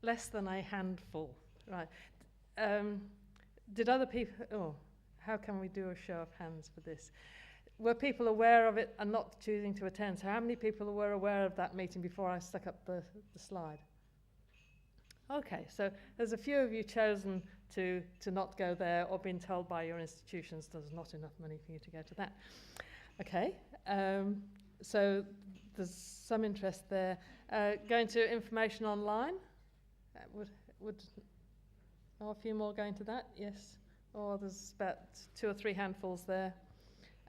less than a handful. Right. Did other people... Oh, how can we do a show of hands for this? Were people aware of it and not choosing to attend? So how many people were aware of that meeting before I stuck up the slide? Okay, so there's a few of you chosen to not go there or been told by your institutions there's not enough money for you to go to that. Okay, so there's some interest there. Going to information online? Would a few more going to that? Yes. Or there's about 2 or 3 handfuls there.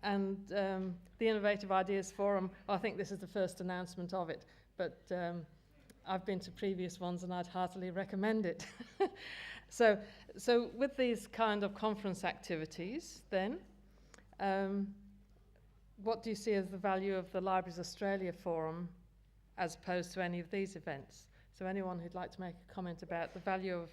And the Innovative Ideas Forum, I think this is the first announcement of it, but I've been to previous ones and I'd heartily recommend it. So with these kind of conference activities then, what do you see as the value of the Libraries Australia Forum as opposed to any of these events? So anyone who'd like to make a comment about the value of,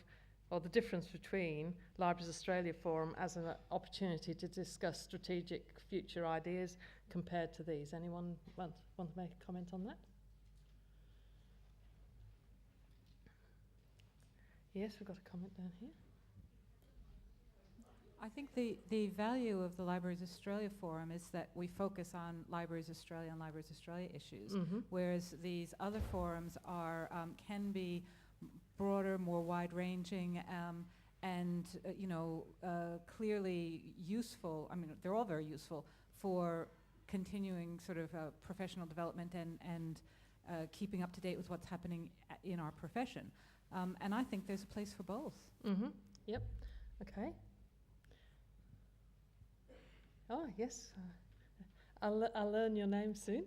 or the difference between Libraries Australia Forum as an opportunity to discuss strategic future ideas compared to these. Anyone want to make a comment on that? Yes, we've got a comment down here. I think the value of the Libraries Australia Forum is that we focus on Libraries Australia and Libraries Australia issues, whereas these other forums are can be broader, more wide-ranging, and clearly useful. I mean, they're all very useful for continuing sort of professional development and keeping up to date with what's happening in our profession. And I think there's a place for both. Yep. Okay. Oh, yes. I'll learn your name soon.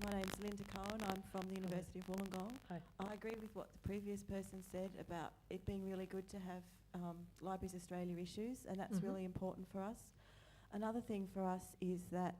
My name's Linda Cohen. I'm from the University of Wollongong. Hi. I agree with what the previous person said about it being really good to have Libraries Australia issues, and that's really important for us. Another thing for us is that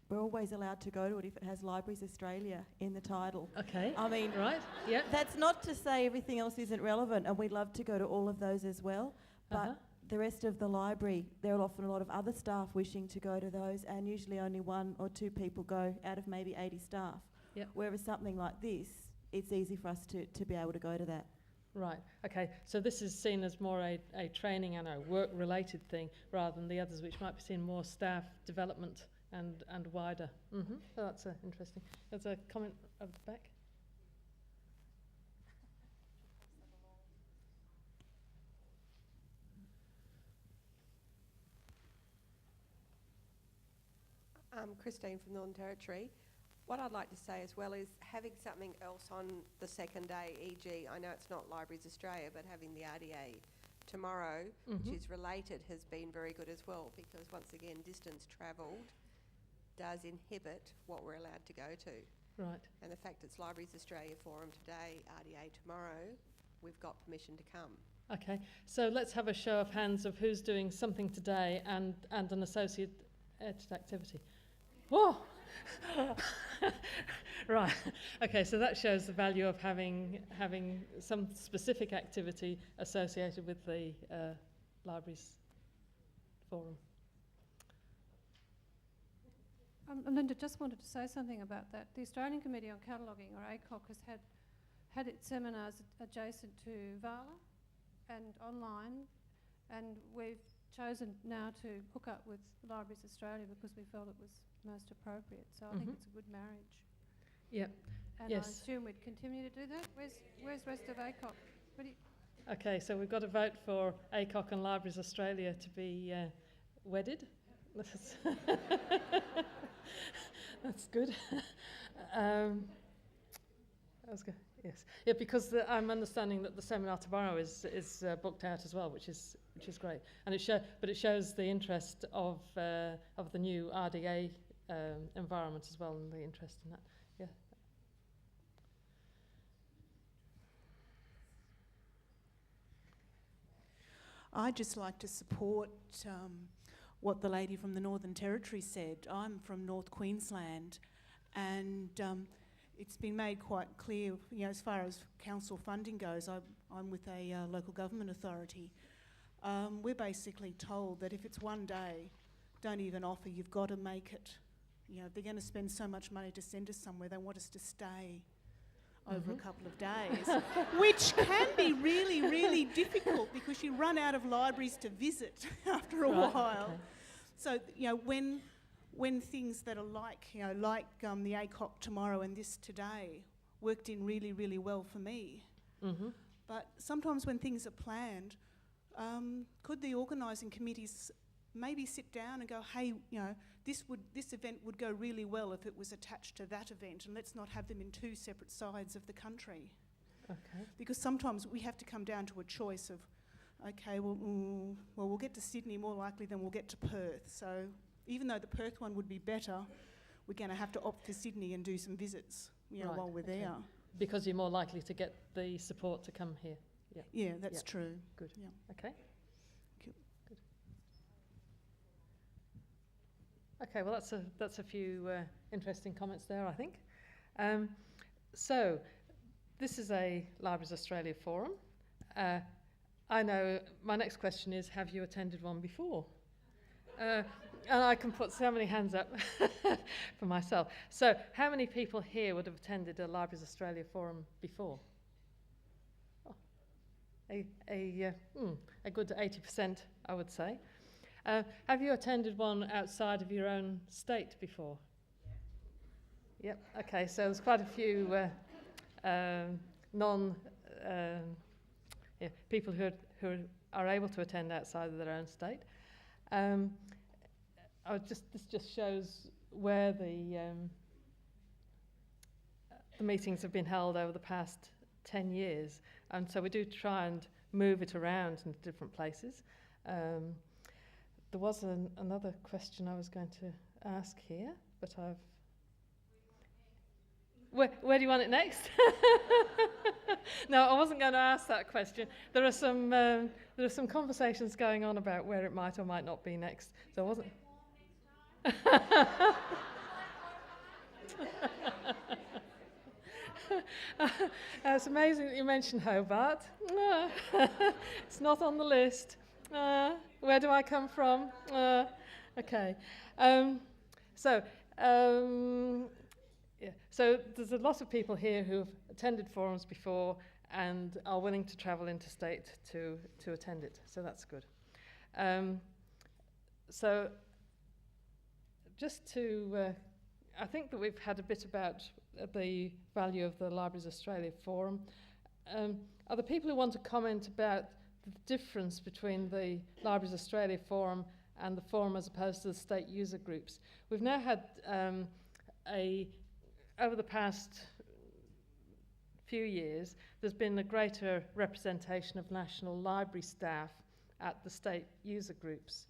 we're always allowed to go to it if it has Libraries Australia in the title. Okay. I mean, right. Yep. That's not to say everything else isn't relevant, and we'd love to go to all of those as well. But the rest of the library, there are often a lot of other staff wishing to go to those, and usually only 1 or 2 people go out of maybe 80 staff. Yep. Whereas something like this, it's easy for us to be able to go to that. Right. Okay. So this is seen as more a training and a work-related thing rather than the others, which might be seen more staff development and wider. So that's interesting. There's a comment at the back. Christine from Northern Territory. What I'd like to say as well is having something else on the second day, e.g. I know it's not Libraries Australia, but having the RDA tomorrow, which is related, has been very good as well, because once again, distance travelled does inhibit what we're allowed to go to. Right. And the fact it's Libraries Australia Forum today, RDA tomorrow, we've got permission to come. Okay, so let's have a show of hands of who's doing something today and an associated activity. Whoa! Right. Okay, so that shows the value of having some specific activity associated with the Libraries Forum. Linda, just wanted to say something about that. The Australian Committee on Cataloguing, or ACOC, has had its seminars adjacent to VALA and online, and we've chosen now to hook up with Libraries Australia because we felt it was most appropriate. So I think it's a good marriage. Yep. And yes. I assume we'd continue to do that. Where's the rest of ACOC? What do you... Okay, so we've got a vote for ACOC and Libraries Australia to be wedded. That's good. That was good. Yes. Yeah, because I'm understanding that the seminar tomorrow is booked out as well, which is great, and it shows the interest of the new RDA environment as well, and the interest in that. Yeah. I'd just like to support what the lady from the Northern Territory said. I'm from North Queensland, and it's been made quite clear, as far as council funding goes, I'm with a local government authority. We're basically told that if it's one day, don't even offer, you've got to make it. if they're going to spend so much money to send us somewhere, they want us to stay over a couple of days, which can be really, really difficult because you run out of libraries to visit after a while. Okay. So, when things that are like the ACOC tomorrow and this today worked in really, really well for me. Mm-hmm. But sometimes when things are planned, could the organising committees maybe sit down and go, hey, this event would go really well if it was attached to that event, and let's not have them in two separate sides of the country. Okay. Because sometimes we have to come down to a choice of, okay, well, we'll get to Sydney more likely than we'll get to Perth. So even though the Perth one would be better, we're going to have to opt for Sydney and do some visits, Right, while we're okay. there. Because you're more likely to get the support to come here. Yeah. Yeah, that's Yeah. true. Good. Yeah. Okay. Cool. Good. Okay. Well, that's a few interesting comments there, I think. So, this is a Libraries Australia forum. I know my next question is: have you attended one before? And I can put so many hands up for myself. So, how many people here would have attended a Libraries Australia forum before? Oh, a good 80%, I would say. Have you attended one outside of your own state before? Yep. Okay. So there's quite a few people who are able to attend outside of their own state. This just shows where the meetings have been held over the past 10 years, and so we do try and move it around into different places. There was another question I was going to ask here, but I've... Where do you want it next? No, I wasn't going to ask that question. There are some conversations going on about where it might or might not be next, so I wasn't... It's amazing that you mentioned Hobart. It's not on the list. Where do I come from? Okay. So there's a lot of people here who've attended forums before and are willing to travel interstate to attend it. So that's good. So just to, I think that we've had a bit about the value of the Libraries Australia Forum. Are there people who want to comment about the difference between the Libraries Australia Forum and the forum as opposed to the state user groups? We've now had over the past few years, there's been a greater representation of National Library staff at the state user groups.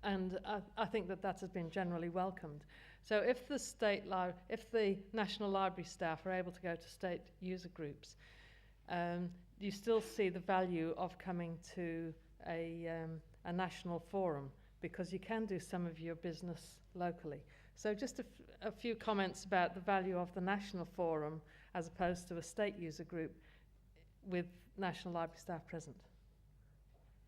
And I think that has been generally welcomed. So if the National Library staff are able to go to state user groups, you still see the value of coming to a national forum because you can do some of your business locally. So just a few comments about the value of the national forum as opposed to a state user group with National Library staff present.